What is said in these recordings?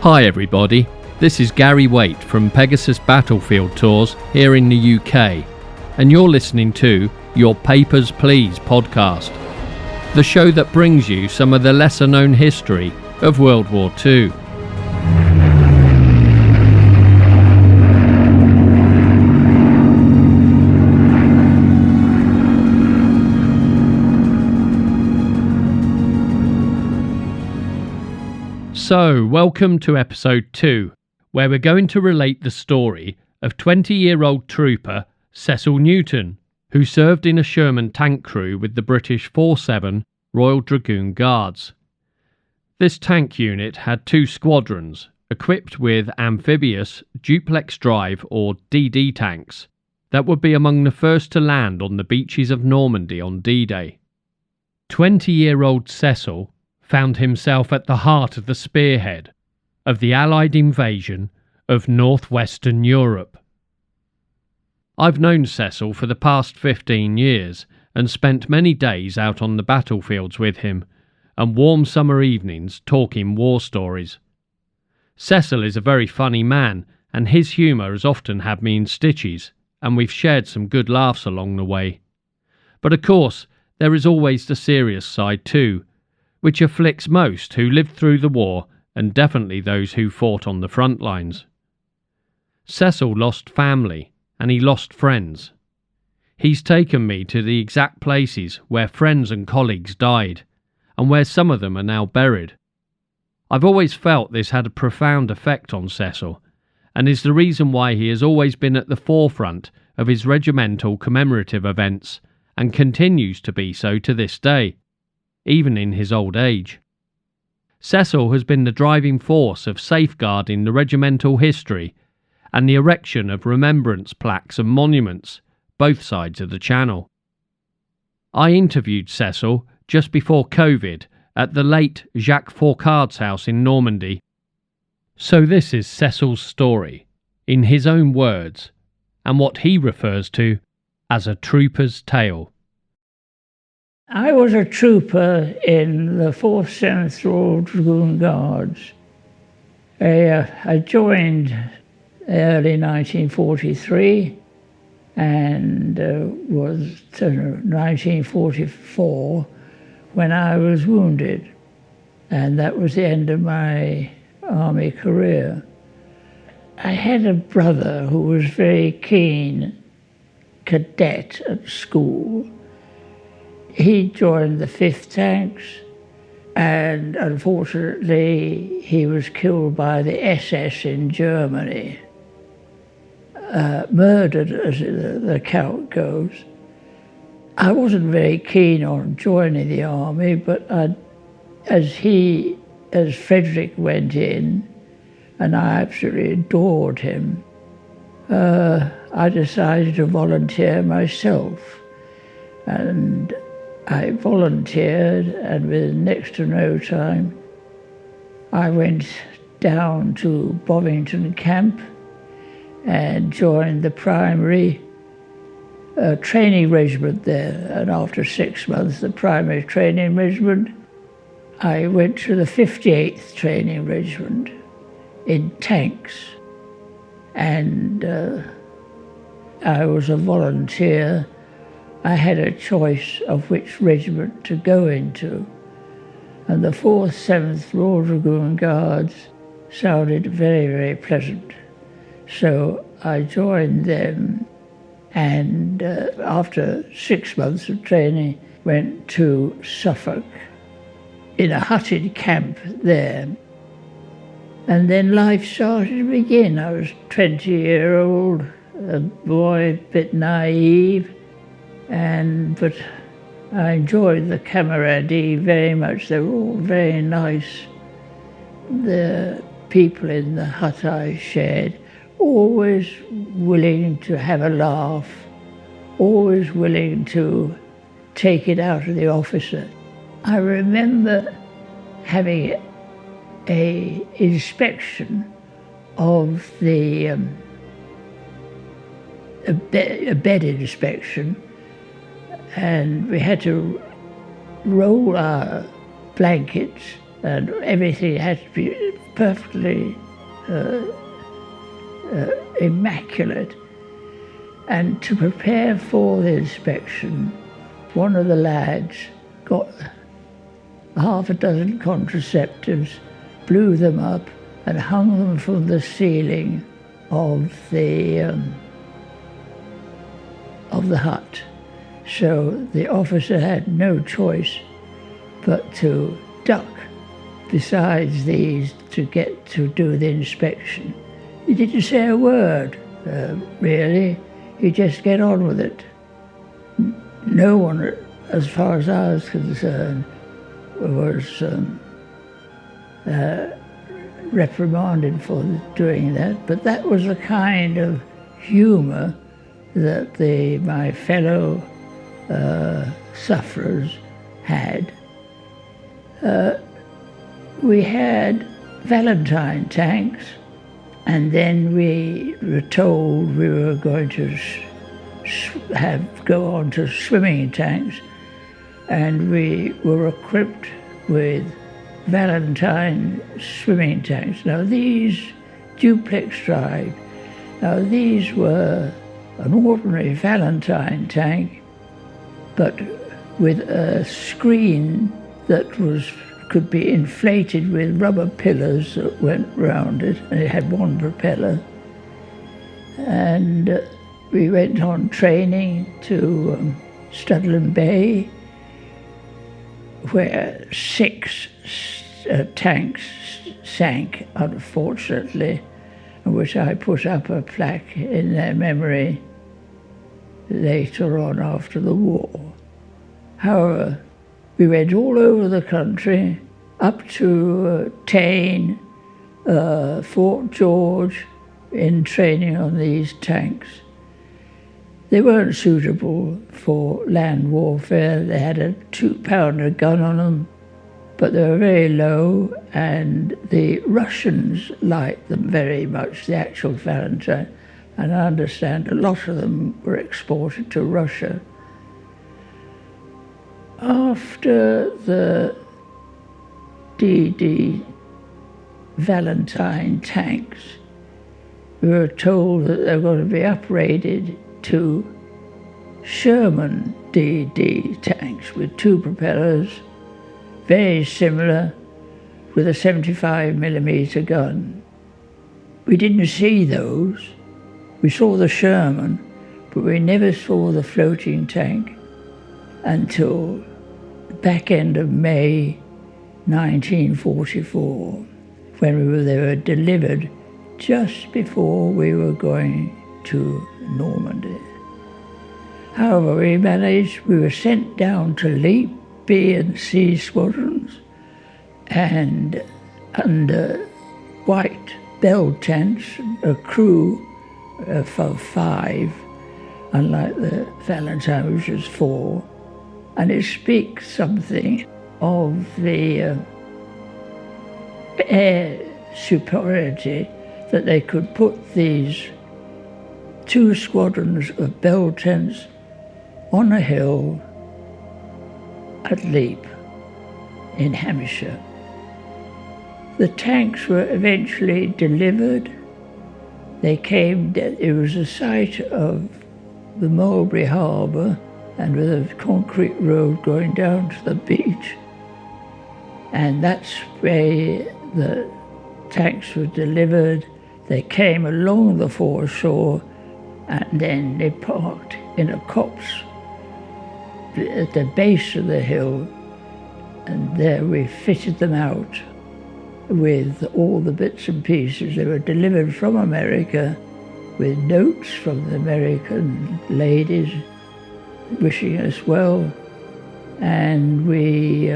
Hi everybody, this is Gary Waite from Pegasus Battlefield Tours here in the UK, and you're listening to Your Papers Please podcast, the show that brings you some of the lesser known history of World War II. So, welcome to episode 2, where we're going to relate the story of 20-year-old Trooper Cecil Newton, who served in a Sherman tank crew with the British 47 Royal Dragoon Guards. This tank unit had 2 squadrons, equipped with amphibious duplex drive or DD tanks, that would be among the first to land on the beaches of Normandy on D-Day. 20-year-old Cecil found himself at the heart of the spearhead of the Allied invasion of northwestern Europe. I've known Cecil for the past 15 years and spent many days out on the battlefields with him and warm summer evenings talking war stories. Cecil is a very funny man, and his humour has often had me in stitches, and we've shared some good laughs along the way. But of course, there is always the serious side too, which afflicts most who lived through the war, and definitely those who fought on the front lines. Cecil lost family, and he lost friends. He's taken me to the exact places where friends and colleagues died, and where some of them are now buried. I've always felt this had a profound effect on Cecil, and is the reason why he has always been at the forefront of his regimental commemorative events, and continues to be so to this day, even in his old age. Cecil has been the driving force of safeguarding the regimental history and the erection of remembrance plaques and monuments both sides of the Channel. I interviewed Cecil just before COVID at the late Jacques Fourcade's house in Normandy. So this is Cecil's story, in his own words, and what he refers to as a trooper's tale. I was a trooper in the 4th 7th Royal Dragoon Guards. I joined early 1943 and was 1944 when I was wounded, and that was the end of my army career. I had a brother who was very keen cadet at school. He joined the 5th Tanks, and unfortunately he was killed by the SS in Germany, murdered as the account goes. I wasn't very keen on joining the army, but as Frederick went in, and I absolutely adored him, I decided to volunteer myself. And I volunteered, and within next to no time, I went down to Bovington Camp and joined the primary training regiment there. And after 6 months, the primary training regiment, I went to the 58th Training Regiment in tanks. And I was a volunteer. I had a choice of which regiment to go into, and the 4th 7th Royal Dragoon Guards sounded very, very pleasant. So I joined them, and after 6 months of training, went to Suffolk in a hutted camp there. And then life started to begin. I was 20-year-old, a boy, a bit naive, but I enjoyed the camaraderie very much. They were all very nice. The people in the hut I shared, always willing to have a laugh, always willing to take it out of the officer. I remember having an inspection of a bed inspection, and we had to roll our blankets and everything had to be perfectly immaculate. And to prepare for the inspection, one of the lads got half a dozen contraceptives, blew them up, and hung them from the ceiling of the hut. So the officer had no choice but to duck besides these to get to do the inspection. He didn't say a word, really. He just get on with it. No one, as far as I was concerned, was reprimanded for doing that, but that was the kind of humour that my fellow sufferers had. We had Valentine tanks, and then we were told we were going to go on to swimming tanks, and we were equipped with Valentine swimming tanks. Now these duplex drive, now these were an ordinary Valentine tank, but with a screen that could be inflated with rubber pillars that went round it, and it had one propeller. And we went on training to Studland Bay, where 6 tanks sank, unfortunately, which I put up a plaque in their memory later on after the war. However, we went all over the country, up to Tain, Fort George, in training on these tanks. They weren't suitable for land warfare. They had a 2-pounder gun on them, but they were very low, and the Russians liked them very much, the actual Valentine, and I understand a lot of them were exported to Russia. After the DD Valentine tanks, we were told that they were going to be upgraded to Sherman DD tanks with 2 propellers, very similar, with a 75mm gun. We didn't see those. We saw the Sherman, but we never saw the floating tank until the back end of May 1944, when they were delivered just before we were going to Normandy. However, we were sent down to Leap, B and C squadrons, and under white bell tents, a crew of 5, unlike the Valentine, which was 4, and it speaks something of the air superiority that they could put these 2 squadrons of bell tents on a hill at Leap in Hampshire. The tanks were eventually delivered. They came, it was the site of the Mulberry Harbour, and with a concrete road going down to the beach. And that's where the tanks were delivered. They came along the foreshore, and then they parked in a copse at the base of the hill, and there we fitted them out with all the bits and pieces. They were delivered from America with notes from the American ladies wishing us well, and we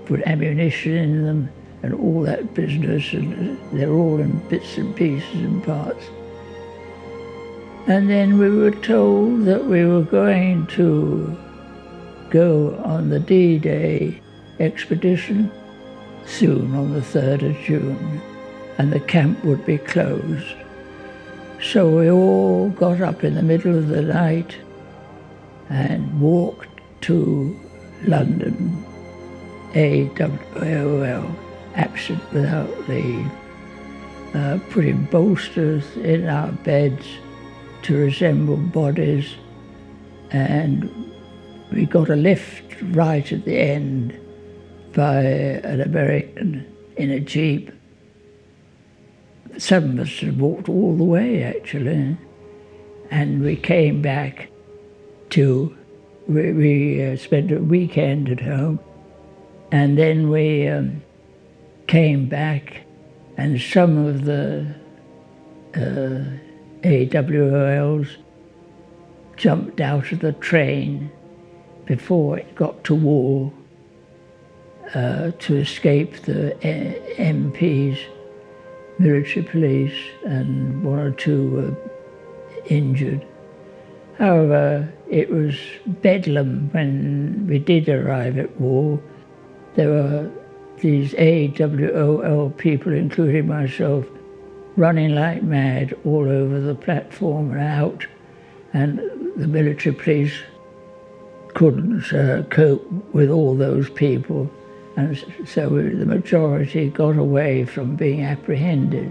put ammunition in them and all that business, and they're all in bits and pieces and parts. And then we were told that we were going to go on the D-Day expedition soon, on the 3rd of June, and the camp would be closed. So we all got up in the middle of the night and walked to London AWOL, absent without leave, putting bolsters in our beds to resemble bodies, and we got a lift right at the end by an American in a jeep. Some of us had walked all the way, actually, and we came back to, we spent a weekend at home, and then we came back, and some of the AWOLs jumped out of the train before it got to war to escape the MPs, military police, and one or two were injured. However, it was bedlam when we did arrive at war. There were these AWOL people, including myself, running like mad all over the platform and out, and the military police couldn't cope with all those people, and so the majority got away from being apprehended.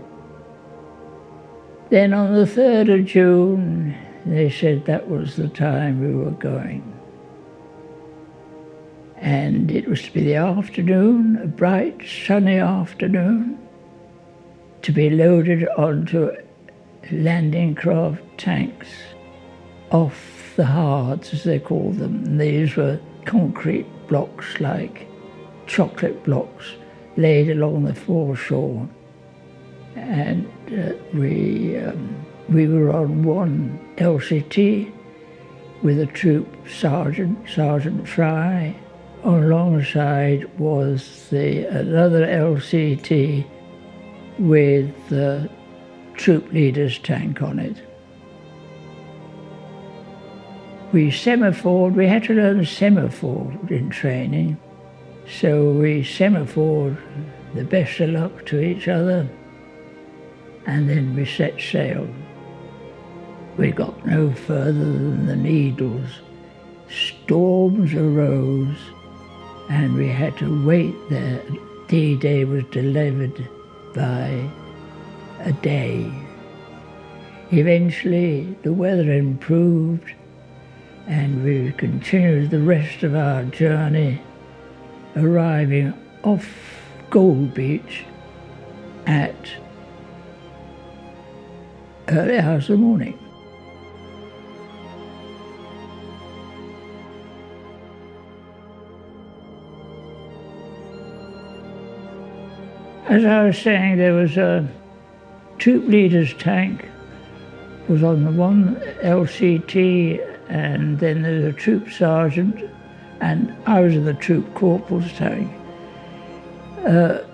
Then on the 3rd of June, they said that was the time we were going. And it was to be the afternoon, a bright, sunny afternoon, to be loaded onto landing craft tanks off the hards, as they call them. And these were concrete blocks, like chocolate blocks, laid along the foreshore. And we were on one LCT with a troop sergeant, Sergeant Fry. Alongside was another LCT with the troop leader's tank on it. We semaphored. We had to learn semaphore in training, so we semaphored the best of luck to each other, and then we set sail. We got no further than the Needles. Storms arose, and we had to wait there. D-Day was delayed by a day. Eventually, the weather improved, and we continued the rest of our journey, arriving off Gold Beach at early hours of the morning. As I was saying, there was a troop leader's tank was on the one LCT, and then there was a troop sergeant, and I was in the troop corporal's tank. The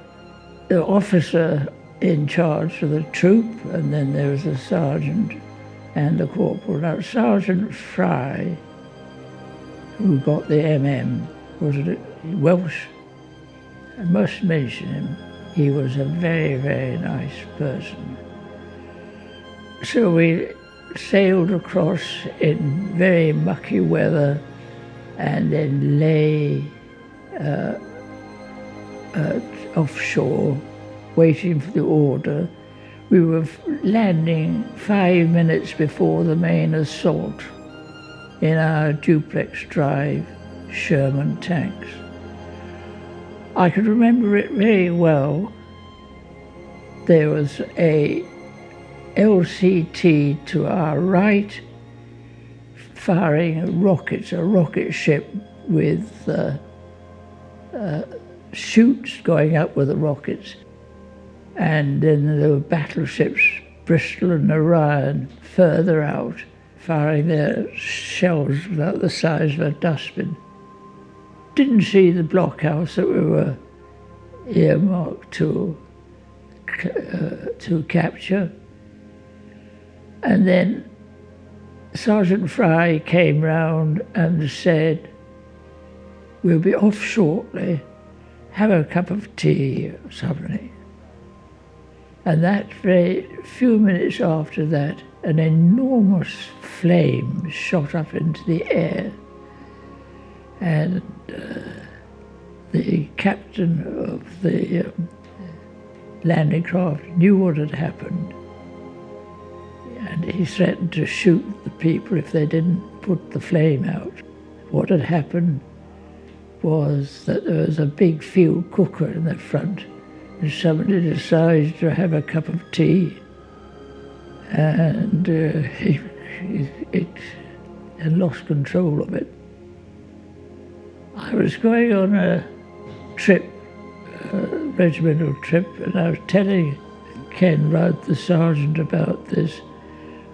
officer in charge of the troop, and then there was a sergeant and the corporal. Now, Sergeant Fry, who got the MM, was a Welsh. I must mention him. He was a very, very nice person. So we sailed across in very mucky weather and then lay offshore, waiting for the order. We were landing 5 minutes before the main assault in our duplex drive Sherman tanks. I could remember it very well. There was a LCT to our right firing rockets, a rocket ship with chutes going up with the rockets. And then there were battleships, Bristol and Orion, further out, firing their shells about the size of a dustbin. Didn't see the blockhouse that we were earmarked to capture. And then Sergeant Fry came round and said, "We'll be off shortly, have a cup of tea or something." And that very few minutes after that, an enormous flame shot up into the air. And the captain of the landing craft knew what had happened, and he threatened to shoot the people if they didn't put the flame out. What had happened was that there was a big field cooker in the front, and somebody decided to have a cup of tea, and it lost control of it. I was going on a trip, a regimental trip, and I was telling Ken Rudd, the sergeant, about this,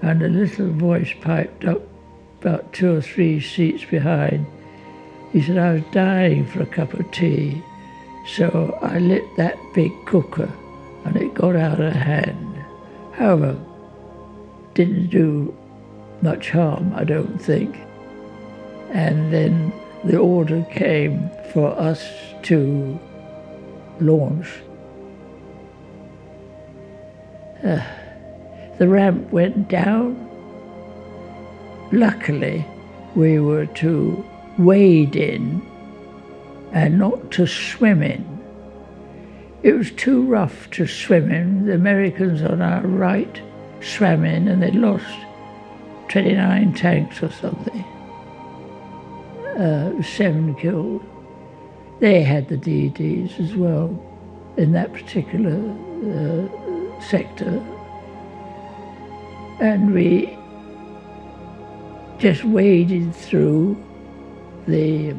and a little voice piped up about 2 or 3 seats behind. He said, I was dying for a cup of tea, so I lit that big cooker, and it got out of hand. However, didn't do much harm, I don't think. And then the order came for us to launch. The ramp went down. Luckily, we were to wade in and not to swim in. It was too rough to swim in. The Americans on our right swam in, and they lost 29 tanks or something. 7 killed. They had the DDs as well in that particular sector. And we just waded through the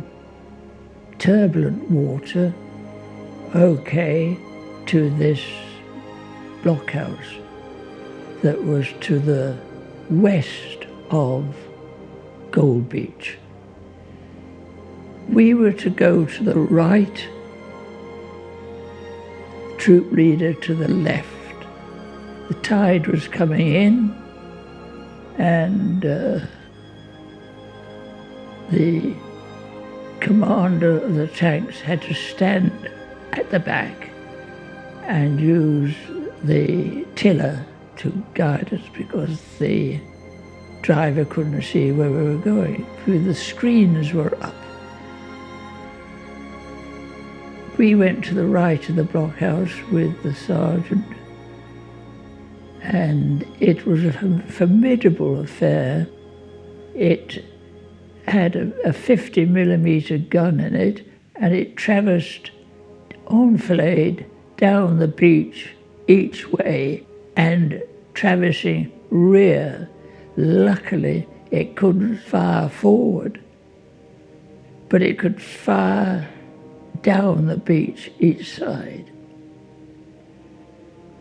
turbulent water, okay, to this blockhouse that was to the west of Gold Beach. We were to go to the right, troop leader to the left. The tide was coming in, and the commander of the tanks had to stand at the back and use the tiller to guide us because the driver couldn't see where we were going. The screens were up. We went to the right of the blockhouse with the sergeant, and it was a formidable affair. It had a 50mm gun in it, and it traversed, enfilade down the beach each way and traversing rear. Luckily, it couldn't fire forward, but it could fire down the beach each side.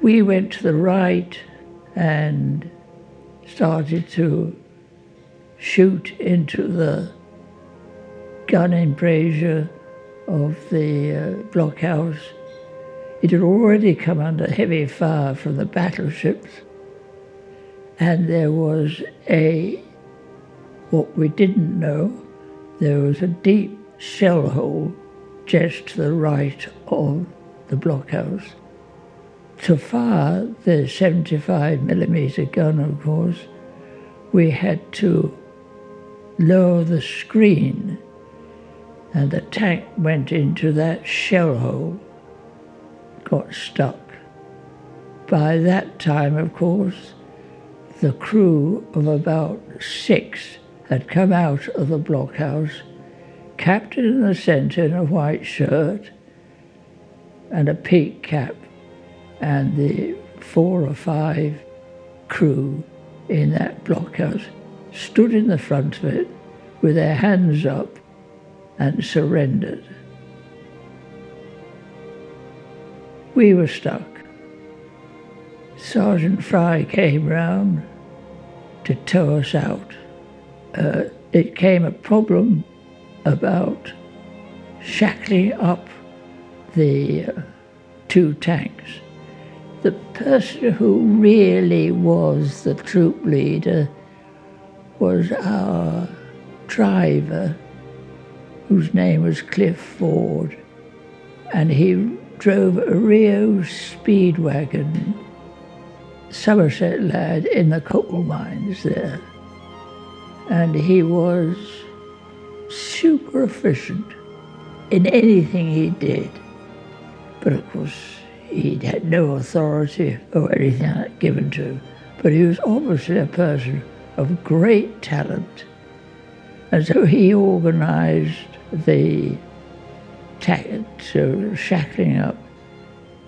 We went to the right and started to shoot into the gun embrasure of the blockhouse. It had already come under heavy fire from the battleships, and there was what we didn't know, there was a deep shell hole just to the right of the blockhouse. To fire the 75mm gun, of course, we had to lower the screen, and the tank went into that shell hole, got stuck. By that time, of course, the crew of about 6 had come out of the blockhouse, captain in the centre in a white shirt and a peak cap, and the 4 or 5 crew in that blockhouse stood in the front of it with their hands up and surrendered. We were stuck. Sergeant Fry came round to tow us out. It came a problem about shackling up the 2 tanks. The person who really was the troop leader was our driver, whose name was Cliff Ford, and he drove a Rio Speedwagon, Somerset lad in the coal mines there, and he was super efficient. in anything he did. But of course, he had no authority or anything like that given to him. But he was obviously a person of great talent. And so he organised the shackling up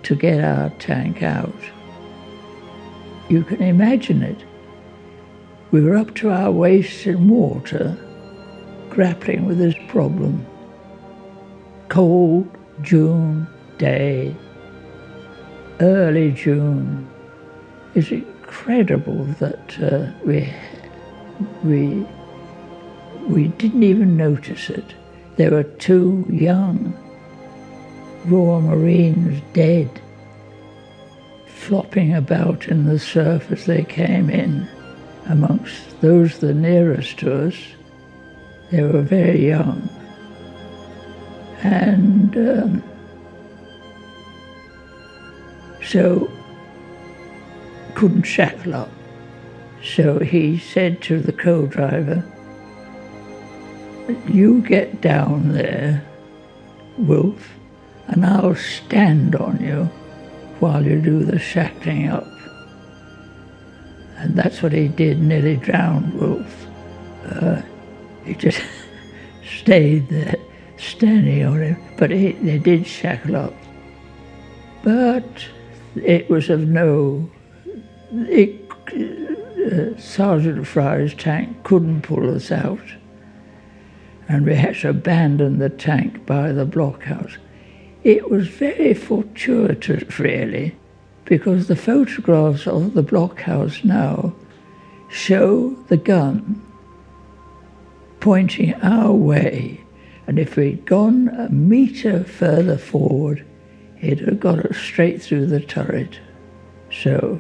to get our tank out. You can imagine it. We were up to our waists in water, grappling with this problem. Cold June day, early June. It's incredible that we didn't even notice it. There were 2 young Royal Marines dead, flopping about in the surf as they came in. Amongst those the nearest to us, they were very young. And so couldn't shackle up. So he said to the co-driver, "You get down there, Wolf, and I'll stand on you while you do the shackling up." And that's what he did, nearly drowned Wolf. He just stayed there, standing on him. But they did shackle up. But it was of no... Sergeant Fry's tank couldn't pull us out. And we had to abandon the tank by the blockhouse. It was very fortuitous, really, because the photographs of the blockhouse now show the gun pointing our way, and if we'd gone a metre further forward, it had got us straight through the turret. So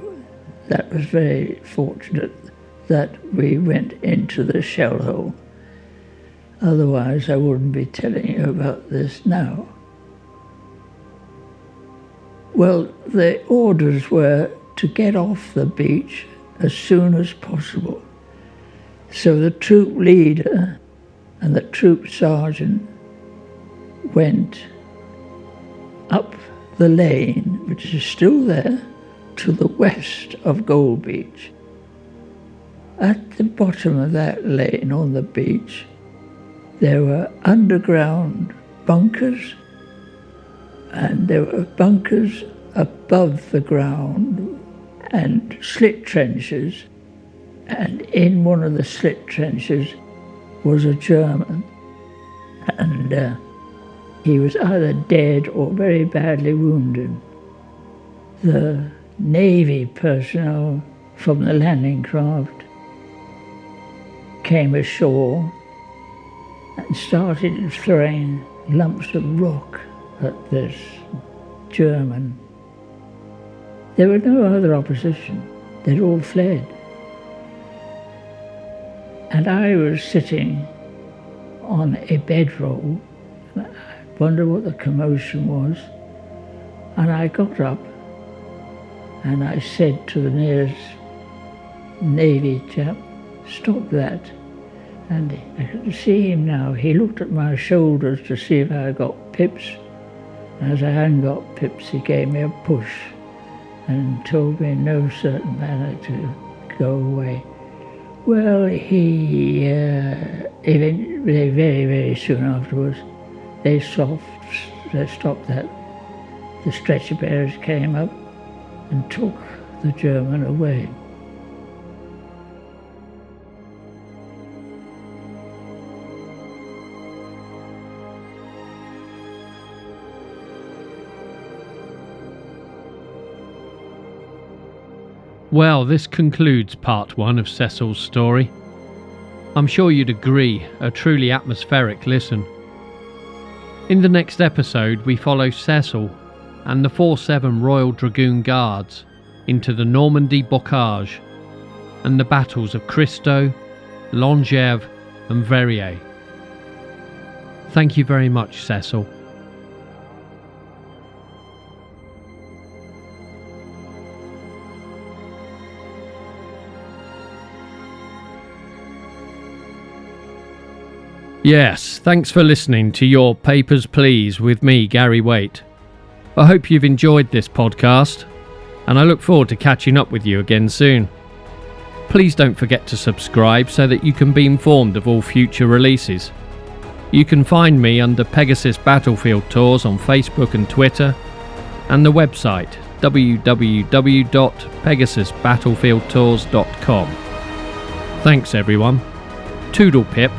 that was very fortunate that we went into the shell hole. Otherwise, I wouldn't be telling you about this now. Well, the orders were to get off the beach as soon as possible. So the troop leader and the troop sergeant went up the lane, which is still there, to the west of Gold Beach. At the bottom of that lane on the beach, there were underground bunkers, and there were bunkers above the ground and slit trenches, and in one of the slit trenches was a German, and he was either dead or very badly wounded. The Navy personnel from the landing craft came ashore and started throwing lumps of rock at this German. There was no other opposition. They'd all fled. And I was sitting on a bedroll. I wondered what the commotion was. And I got up and I said to the nearest Navy chap, "Stop that." And I could see him now. He looked at my shoulders to see if I got pips. And as I hadn't got pips, he gave me a push and told me in no certain manner to go away. Well, he eventually, very, very soon afterwards, they stopped that. The stretcher bearers came up and took the German away. Well, this concludes part 1 of Cecil's story. I'm sure you'd agree, a truly atmospheric listen. In the next episode, we follow Cecil and the 4-7 Royal Dragoon Guards into the Normandy bocage and the battles of Cristo, Longève and Verrières. Thank you very much, Cecil. Yes, thanks for listening to Your Papers Please with me, Gary Waite. I hope you've enjoyed this podcast, and I look forward to catching up with you again soon. Please don't forget to subscribe so that you can be informed of all future releases. You can find me under Pegasus Battlefield Tours on Facebook and Twitter, and the website www.pegasusbattlefieldtours.com. Thanks everyone. Toodle pip.